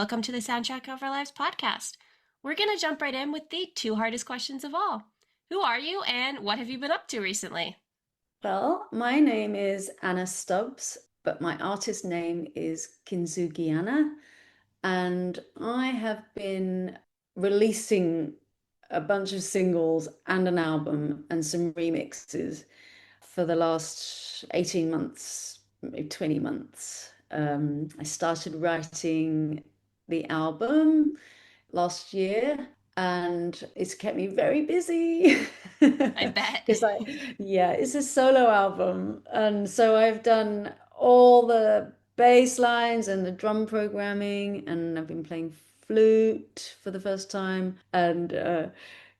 welcome to the Soundtrack of Our Lives podcast. We're going to jump right in with the two hardest questions of all. Who are you and what have you been up to recently? Well, my name is Anna Stubbs, but my artist name is Kinzoogianna, and I have been releasing a bunch of singles and an album and some remixes for the last 18 months, maybe 20 months. I started writing the album last year, and it's kept me very busy I bet. because yeah, it's a solo album, and so I've done all the bass lines and the drum programming, and I've been playing flute for the first time, and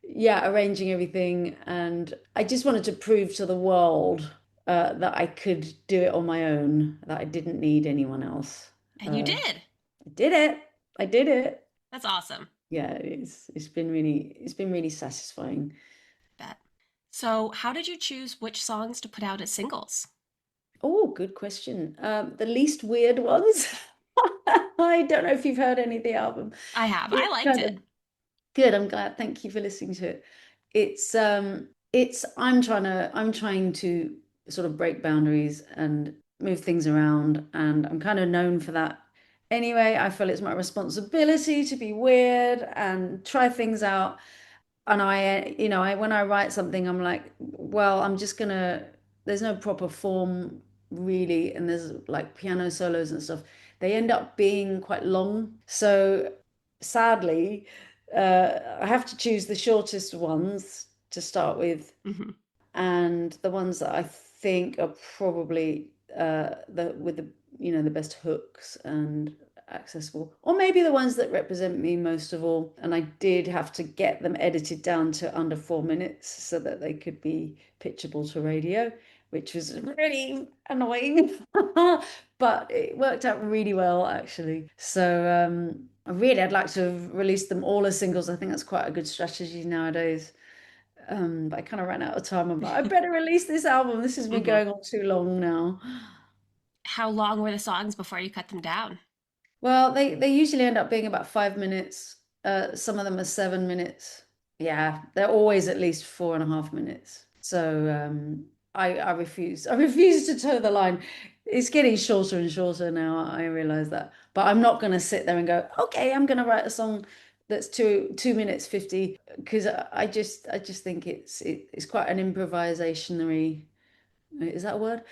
yeah, arranging everything, and I just wanted to prove to the world that I could do it on my own, that I didn't need anyone else. And you did. I did it. I did it. That's awesome. Yeah, it's been really satisfying. Bet. So, how did you choose which songs to put out as singles? Oh, good question. The least weird ones. I don't know if you've heard any of the album. I have. I It's liked kind it. of good. I'm glad. Thank you for listening to it. It's I'm trying to sort of break boundaries and move things around, and I'm kind of known for that. Anyway, I feel it's my responsibility to be weird and try things out. And when I write something, I'm like, well, there's no proper form really, and there's like piano solos and stuff. They end up being quite long. So sadly, I have to choose the shortest ones to start with, Hmm. and the ones that I think are probably the best hooks and accessible, or maybe the ones that represent me most of all. And I did have to get them edited down to under 4 minutes so that they could be pitchable to radio, which was really annoying. But it worked out really well actually. So I'd like to have released them all as singles. I think that's quite a good strategy nowadays. But I kind of ran out of time. I'm like, I better release this album. This has been Hmm. going on too long now. How long were the songs before you cut them down? Well, they usually end up being about 5 minutes. Some of them are 7 minutes. Yeah, they're always at least 4.5 minutes. So I refuse. I refuse to toe the line. It's getting shorter and shorter now. I realize that. But I'm not going to sit there and go, okay, I'm going to write a song that's 2 minutes 50, because I just think it's quite an improvisationary, is that a word?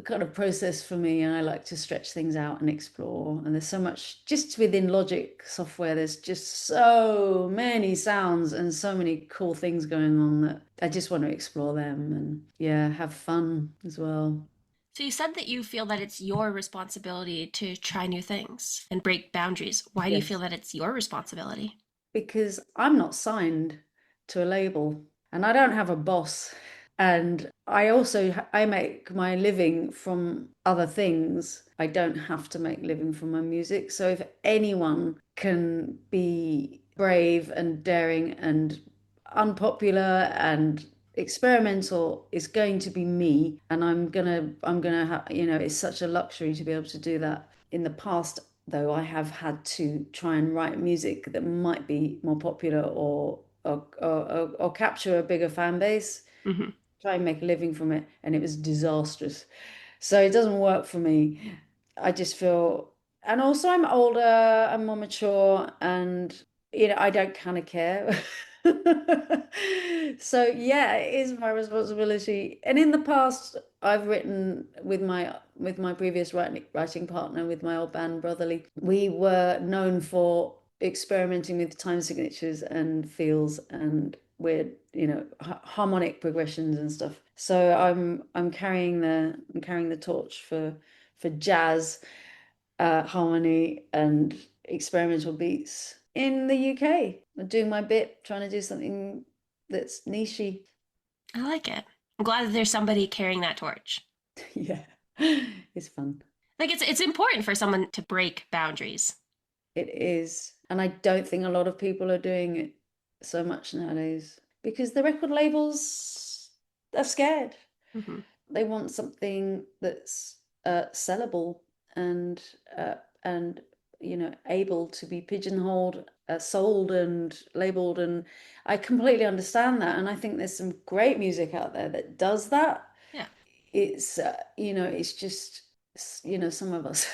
Kind of process for me, and I like to stretch things out and explore. And there's so much just within Logic software, there's just so many sounds and so many cool things going on that I just want to explore them and yeah, have fun as well. So, you said that you feel that it's your responsibility to try new things and break boundaries. Why do you feel Yes, that it's your responsibility? because I'm not signed to a label and I don't have a boss. And I make my living from other things. I don't have to make living from my music. So if anyone can be brave and daring and unpopular and experimental, it's going to be me. And I'm gonna have, it's such a luxury to be able to do that. In the past, though, I have had to try and write music that might be more popular or capture a bigger fan base, Hmm. try and make a living from it, and it was disastrous. So it doesn't work for me. I just feel, and also I'm older, I'm more mature, and I don't kind of care. So yeah, it is my responsibility. And in the past, I've written with my previous writing partner, with my old band Brotherly. We were known for experimenting with time signatures and feels and weird, harmonic progressions and stuff. So I'm carrying the torch for jazz, harmony and experimental beats in the UK. I'm doing my bit, trying to do something that's nichey. I like it. I'm glad that there's somebody carrying that torch. Yeah, it's fun. Like it's important for someone to break boundaries. It is. And I don't think a lot of people are doing it so much nowadays because the record labels are scared. Hmm. They want something that's sellable and and able to be pigeonholed, sold and labeled. And I completely understand that. And I think there's some great music out there that does that. Yeah. It's just, some of us,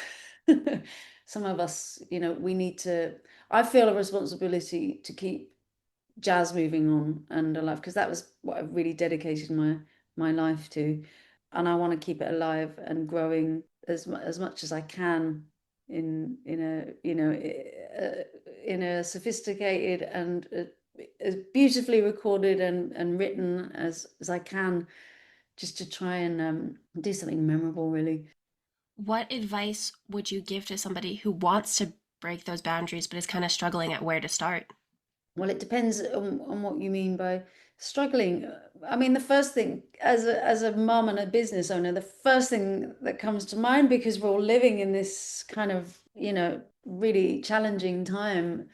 some of us, we need to, I feel a responsibility to keep jazz moving on and alive, because that was what I've really dedicated my life to, and I want to keep it alive and growing as much as I can in a in a sophisticated and as beautifully recorded and written as I can, just to try and do something memorable, really. What advice would you give to somebody who wants to break those boundaries but is kind of struggling at where to start? Well, it depends on what you mean by struggling. I mean, the first thing, as a mom and a business owner, the first thing that comes to mind, because we're all living in this kind of, really challenging time,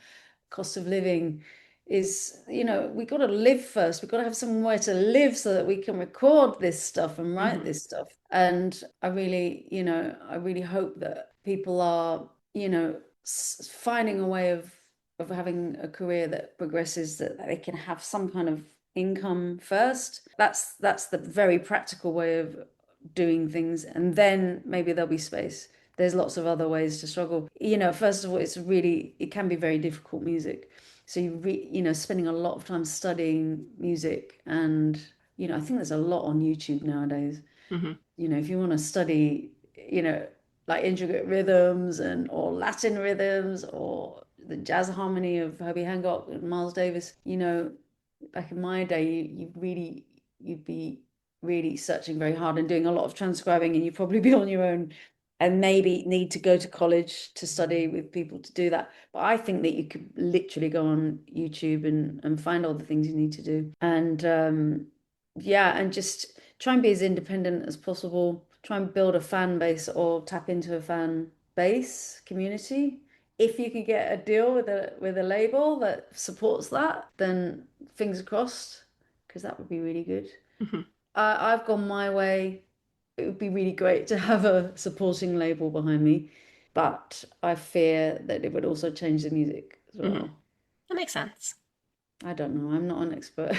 cost of living, is, we got to live first. We've got to have somewhere to live so that we can record this stuff and write Hmm. this stuff. And I really hope that people are, finding a way of having a career that progresses, that they can have some kind of income first. That's the very practical way of doing things, and then maybe there'll be space. There's lots of other ways to struggle. First of all, it can be very difficult music. So spending a lot of time studying music, and I think there's a lot on YouTube nowadays. Hmm. If you want to study, like intricate rhythms or Latin rhythms or the jazz harmony of Herbie Hancock and Miles Davis, back in my day, you'd be really searching very hard and doing a lot of transcribing, and you'd probably be on your own and maybe need to go to college to study with people to do that. But I think that you could literally go on YouTube and find all the things you need to do. And yeah, and just try and be as independent as possible. Try and build a fan base or tap into a fan base community. If you could get a deal with a label that supports that, then fingers crossed, because that would be really good. Hmm. I've gone my way. It would be really great to have a supporting label behind me, but I fear that it would also change the music as Hmm. well. That makes sense. I don't know. I'm not an expert.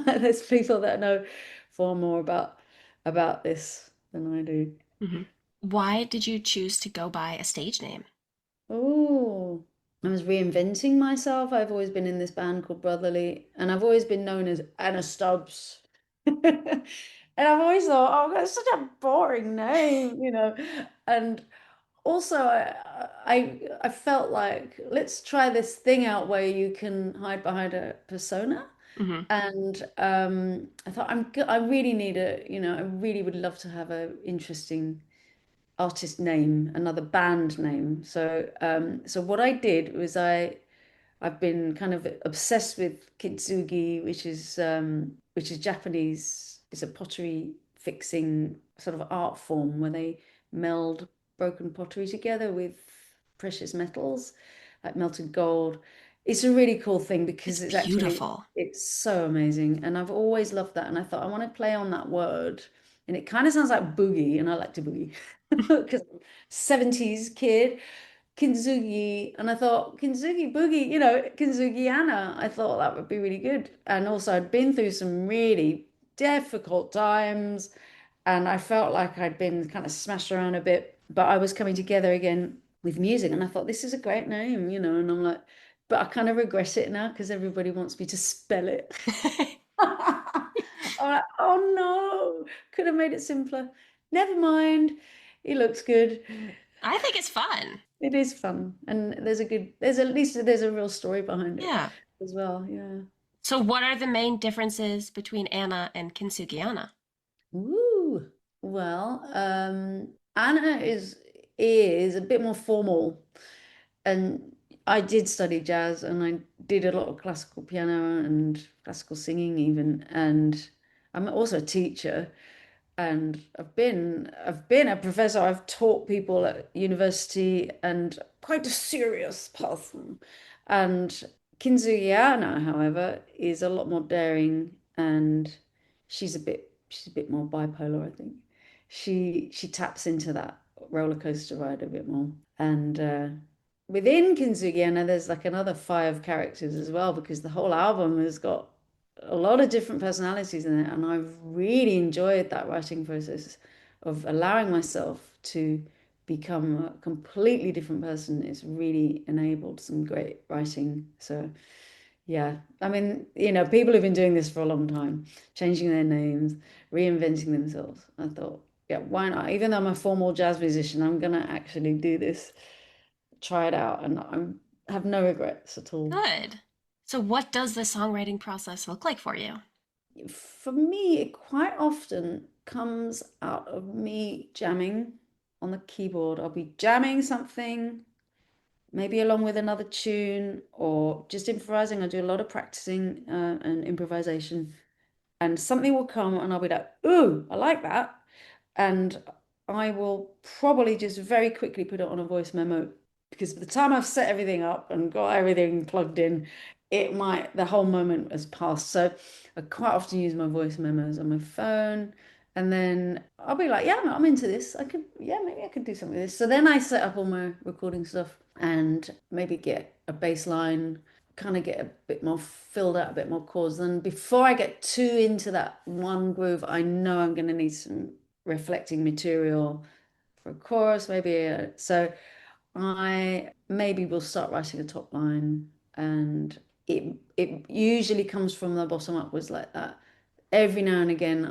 There's people that know far more about this than I do. Hmm. Why did you choose to go by a stage name? Oh, I was reinventing myself. I've always been in this band called Brotherly, and I've always been known as Anna Stubbs. And I've always thought, oh, that's such a boring name. And also, I felt like, let's try this thing out where you can hide behind a persona. Hmm. And I thought, I really need I really would love to have a interesting artist name, another band name. So what I did was I've been kind of obsessed with kintsugi, which is Japanese. It's a pottery fixing sort of art form where they meld broken pottery together with precious metals, like melted gold. It's a really cool thing It's because beautiful. it's so amazing. And I've always loved that. And I thought I want to play on that word. And it kind of sounds like boogie, and I like to boogie because 70s kid. Kinzugi, and I thought Kinzugi Boogie, Kinzoogianna. I thought that would be really good. And also, I'd been through some really difficult times, and I felt like I'd been kind of smashed around a bit, but I was coming together again with music, and I thought this is a great name. And I'm like, but I kind of regret it now because everybody wants me to spell it. I'm like, oh no, could have made it simpler. Never mind. It looks good. I think it's fun. It is fun, and there's a real story behind it Yeah. as well. Yeah. So, what are the main differences between Anna and Kinsugianna? Ooh. Well, Anna is a bit more formal, and I did study jazz, and I did a lot of classical piano and classical singing even, and I'm also a teacher. And I've been a professor. I've taught people at university, and quite a serious person. And Kinzugiana, however, is a lot more daring, and she's a bit more bipolar, I think. She taps into that roller coaster ride a bit more. And within Kinzoogianna, there's like another five characters as well, because the whole album has got a lot of different personalities in it. And I've really enjoyed that writing process of allowing myself to become a completely different person. It's really enabled some great writing. So, yeah, I mean, people have been doing this for a long time, changing their names, reinventing themselves. I thought, yeah, why not? Even though I'm a formal jazz musician, I'm gonna actually do this, try it out, and I have no regrets at all. Good. So, what does the songwriting process look like for you? For me, it quite often comes out of me jamming on the keyboard. I'll be jamming something, maybe along with another tune, or just improvising. I do a lot of practicing and improvisation, and something will come, and I'll be like, "Ooh, I like that," and I will probably just very quickly put it on a voice memo, because by the time I've set everything up and got everything plugged in, the whole moment has passed. So I quite often use my voice memos on my phone, and then I'll be like, yeah, I'm into this. Yeah, maybe I could do something with this. So then I set up all my recording stuff and maybe get a bass line, kind of get a bit more filled out, a bit more chords. Then before I get too into that one groove, I know I'm going to need some reflecting material for a chorus, maybe. So I maybe will start writing a top line, and it usually comes from the bottom upwards like that. Every now and again,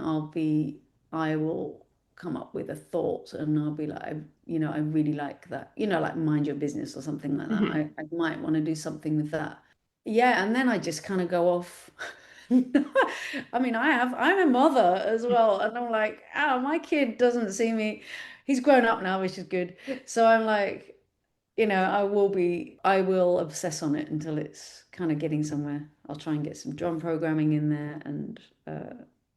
I will come up with a thought, and I'll be like, I really like that, like mind your business or something like that. Hmm. I might want to do something with that. Yeah, and then I just kind of go off. I mean, I'm a mother as well, and I'm like, oh, my kid doesn't see me. He's grown up now, which is good. So I'm like, I will obsess on it until it's kind of getting somewhere. I'll try and get some drum programming in there and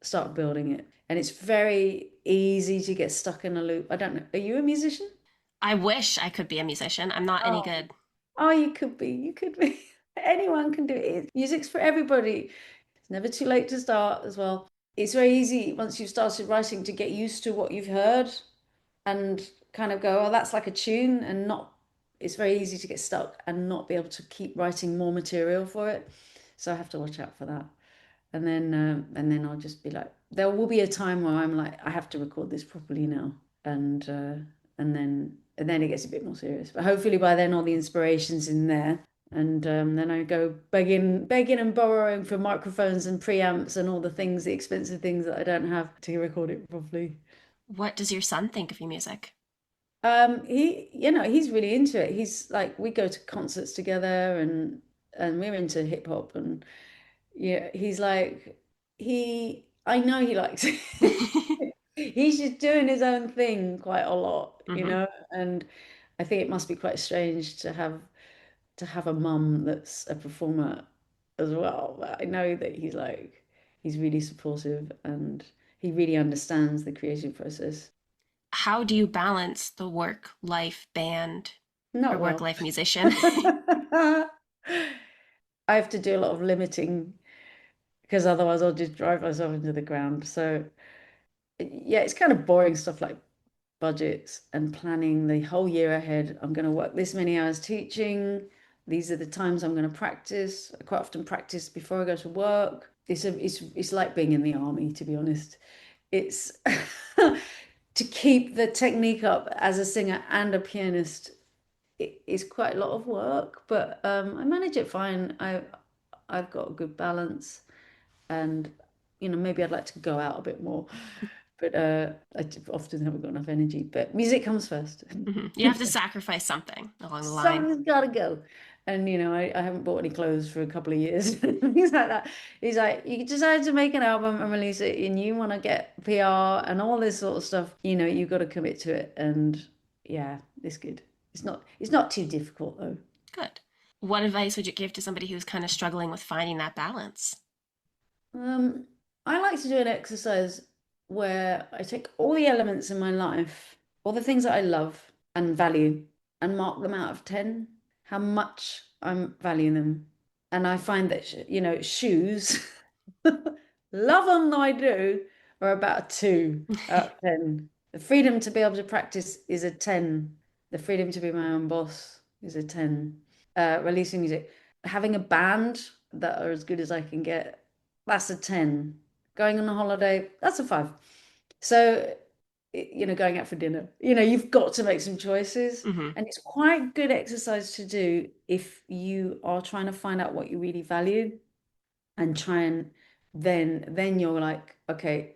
start building it. And it's very easy to get stuck in a loop. I don't know. Are you a musician? I wish I could be a musician. I'm not any Oh, good. oh, you could be. You could be. Anyone can do it. Music's for everybody. It's never too late to start as well. It's very easy once you've started writing to get used to what you've heard and kind of go, oh, that's like a tune, and not, it's very easy to get stuck and not be able to keep writing more material for it. So I have to watch out for that. And then I'll just be like, there will be a time where I'm like, I have to record this properly now. And then it gets a bit more serious. But hopefully by then all the inspiration's in there. And then I go begging and borrowing for microphones and preamps and all the things, the expensive things that I don't have to record it properly. What does your son think of your music? He's really into it. He's like, we go to concerts together, and we're into hip hop, and yeah, he's like, I know he likes it. He's just doing his own thing quite a lot. Hmm. And I think it must be quite strange to have a mum that's a performer as well. But I know that he's really supportive, and he really understands the creative process. How do you balance the work life band or Not work well. life musician? I have to do a lot of limiting, because otherwise I'll just drive myself into the ground. So yeah, it's kind of boring stuff like budgets and planning the whole year ahead. I'm going to work this many hours teaching. These are the times I'm going to practice. I quite often practice before I go to work. It's like being in the army, to be honest. It's to keep the technique up as a singer and a pianist. It is quite a lot of work, but I manage it fine. I've got a good balance, and maybe I'd like to go out a bit more, but often haven't got enough energy. But music comes first. Hmm. You have to sacrifice something along the line. Something's got to go. And I haven't bought any clothes for a couple of years, things like that. He's like, you decided to make an album and release it, and you want to get PR and all this sort of stuff. You've got to commit to it. And yeah, it's good. It's not too difficult though. Good. What advice would you give to somebody who's kind of struggling with finding that balance? Um, I like to do an exercise where I take all the elements in my life, all the things that I love and value, and mark them out of 10, how much I'm valuing them. And I find that, shoes, love them though I do, are about a 2 out of 10. The freedom to be able to practice is a 10. The freedom to be my own boss, is a 10. Releasing music. Having a band that are as good as I can get, that's a 10. Going on a holiday, that's a 5. So, going out for dinner, you've got to make some choices. Hmm. And it's quite good exercise to do if you are trying to find out what you really value and try and then you're like, okay,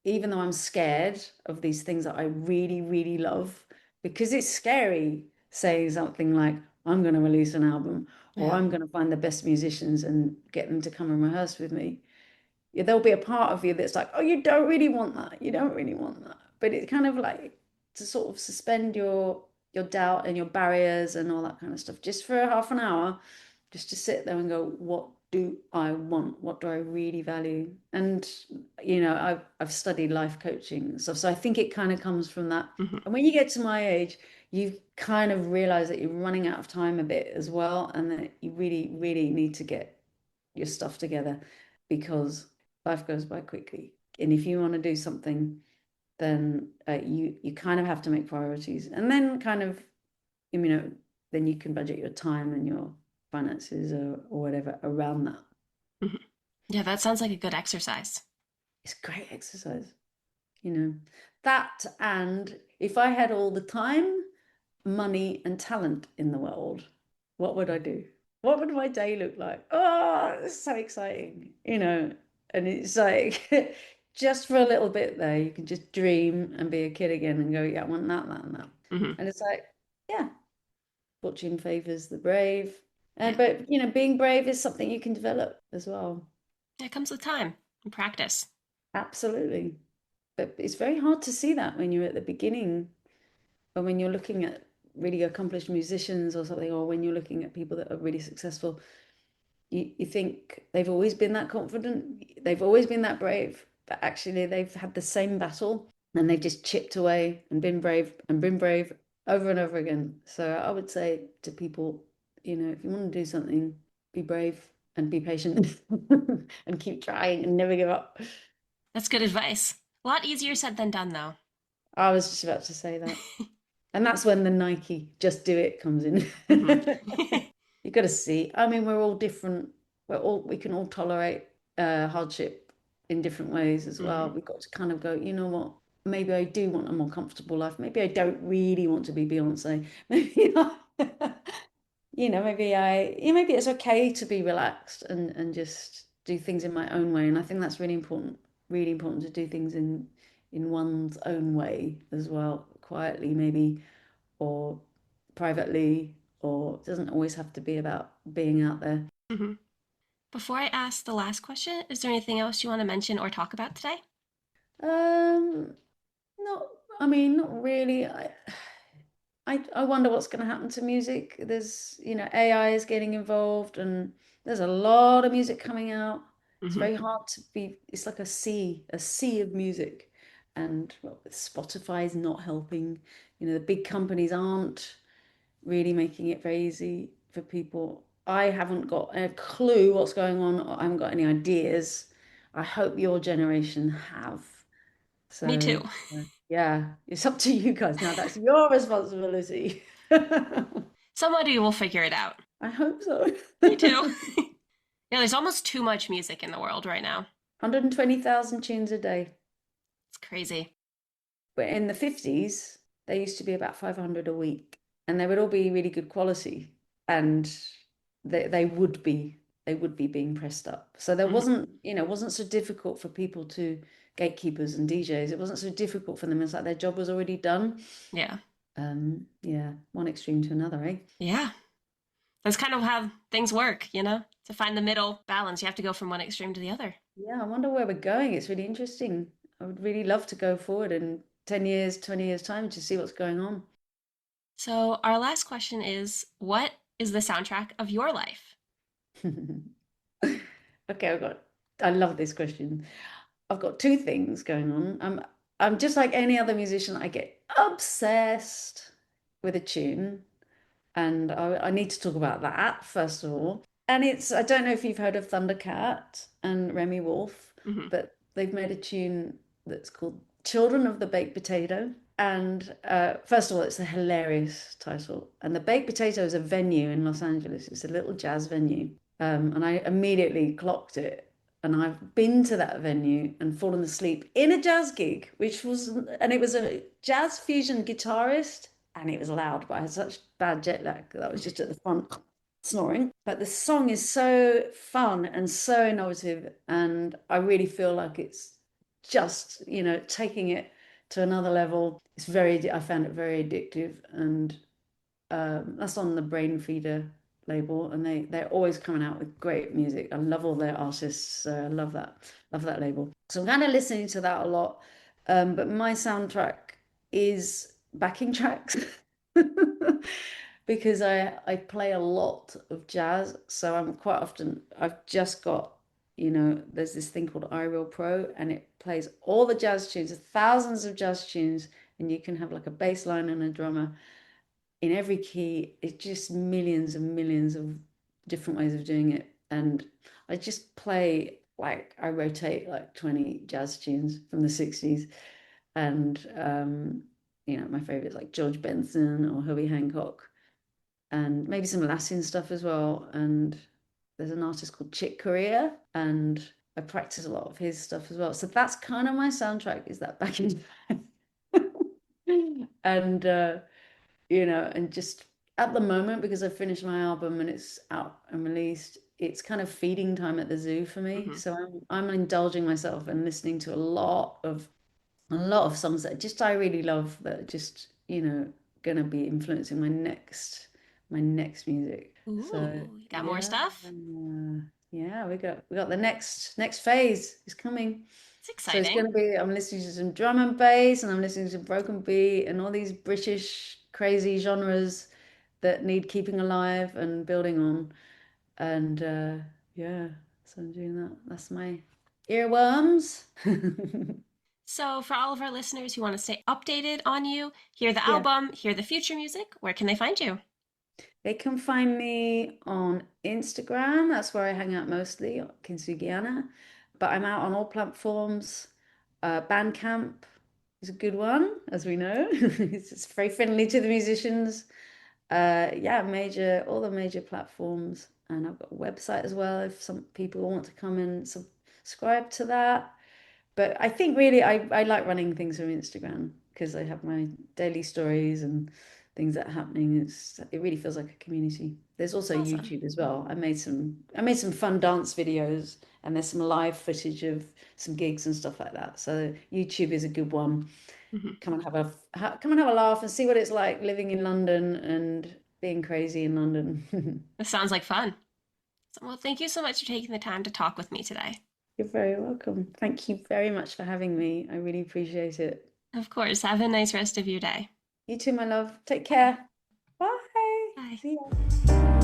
even though I'm scared of these things that I really, really love, because it's scary saying something like, I'm going to release an album or Yeah. I'm going to find the best musicians and get them to come and rehearse with me. Yeah, there'll be a part of you that's like, oh, you don't really want that. You don't really want that. But it's kind of like to sort of suspend your doubt and your barriers and all that kind of stuff just for half an hour, just to sit there and go, what do I want? What do I really value? And I've studied life coaching and stuff, so I think it kind of comes from that. Hmm. And when you get to my age, you kind of realize that you're running out of time a bit as well, and that you really, really need to get your stuff together because life goes by quickly. And if you want to do something, then you kind of have to make priorities, and then kind of then you can budget your time and your finances or whatever around that. Hmm. Yeah, that sounds like a good exercise. It's great exercise, you know. That, and if I had all the time, money, and talent in the world, what would I do? What would my day look like? Oh, it's so exciting, And it's like just for a little bit there, you can just dream and be a kid again and go, yeah, I want that, that, and that. Hmm. And it's like, yeah, fortune favors the brave. Yeah. But being brave is something you can develop as well. It comes with time and practice. Absolutely. But it's very hard to see that when you're at the beginning, or when you're looking at really accomplished musicians or something, or when you're looking at people that are really successful. You think they've always been that confident, they've always been that brave, but actually they've had the same battle and they've just chipped away and been brave over and over again. So I would say to people, if you want to do something, be brave and be patient and keep trying and never give up. That's good advice. A lot easier said than done, though. I was just about to say that. And that's when the Nike just do it comes in. Hmm. You got to see. I mean, we're all different. We can all tolerate hardship in different ways as well. Hmm. We've got to kind of go, you know what? Maybe I do want a more comfortable life. Maybe I don't really want to be Beyonce. Maybe maybe it's okay to be relaxed and just do things in my own way. And I think that's really important to do things in one's own way as well, quietly maybe, or privately, or it doesn't always have to be about being out there. Hmm. Before I ask the last question, is there anything else you want to mention or talk about today? Um, not, I mean, not really. I wonder what's going to happen to music. There's, AI is getting involved, and there's a lot of music coming out. It's Hmm. very hard to be, it's like a sea of music. And well, Spotify is not helping. The big companies aren't really making it very easy for people. I haven't got a clue what's going on. I haven't got any ideas. I hope your generation have. Me So, too. yeah, it's up to you guys now. That's your responsibility. Somebody will figure it out. I hope so. Me too. Yeah, there's almost too much music in the world right now. 120,000 tunes a day. It's crazy. But in the 50s, there used to be about 500 a week, and they would all be really good quality, and they would be being pressed up. So there Hmm. wasn't, it wasn't so difficult for people to gatekeepers and DJs. It wasn't so difficult for them. It's like their job was already done. Yeah. Yeah, one extreme to another, eh? Yeah. That's kind of how things work. To find the middle balance, you have to go from one extreme to the other. Yeah, I wonder where we're going. It's really interesting. I would really love to go forward in 10 years, 20 years time to see what's going on. So, our last question is, what is the soundtrack of your life? Okay, I love this question. I've got two things going on. I'm just like any other musician. I get obsessed with a tune, and I need to talk about that first of all. And I don't know if you've heard of Thundercat and Remy Wolf, Hmm. but they've made a tune that's called Children of the Baked Potato. And first of all, it's a hilarious title. And the Baked Potato is a venue in Los Angeles. It's a little jazz venue. And I immediately clocked it. And I've been to that venue and fallen asleep in a jazz gig, and it was a jazz fusion guitarist, and it was loud, but I had such bad jet lag that I was just at the front snoring. But the song is so fun and so innovative, and I really feel like it's just, taking it to another level. I found it very addictive, and that's on the Brain Feeder label, and they're always coming out with great music. I love all their artists, so I love that label. So I'm kind of listening to that a lot. But my soundtrack is backing tracks because I play a lot of jazz, so I'm quite often I've just got, there's this thing called iReal Pro, and it plays all the jazz tunes, thousands of jazz tunes, and you can have like a bass line and a drummer in every key. It's just millions and millions of different ways of doing it. And I just play, like, I rotate like 20 jazz tunes from the 60s. And my favorites like George Benson or Herbie Hancock, and maybe some Latin stuff as well. And there's an artist called Chick Corea, and I practice a lot of his stuff as well. So that's kind of my soundtrack, is that backing. And and just at the moment, because I finished my album and it's out and released, it's kind of feeding time at the zoo for me. Hmm. So I'm indulging myself and listening to a lot of songs that just I really love, that are just, gonna be influencing my next music. So Ooh, you got more yeah, stuff? yeah, we got the next phase is coming. It's So it's exciting. going to be, I'm listening to some drum and bass, and I'm listening to broken beat and all these British crazy genres that need keeping alive and building on. And yeah, so I'm doing that. That's my earworms. So, for all of our listeners who want to stay updated on you, hear the Yeah, album, hear the future music, where can they find you? they can find me on Instagram. That's where I hang out mostly, Kinzoogianna. But I'm out on all platforms. Bandcamp is a good one, as we know. It's very friendly to the musicians. Yeah, all the major platforms, and I've got a website as well if some people want to come and subscribe to that. But I think really I like running things from Instagram because I have my daily stories and things that are happening. It really feels like a community. There's also Awesome. YouTube as well. I made some fun dance videos, and there's some live footage of some gigs and stuff like that. So YouTube is a good one. Hmm. Come and have a laugh and see what it's like living in London and being crazy in London. This sounds like fun. So, well, thank you so much for taking the time to talk with me today. You're very welcome. Thank you very much for having me. I really appreciate it. Of course, have a nice rest of your day. You too, my love. Take Bye. care. Bye. Bye. See ya.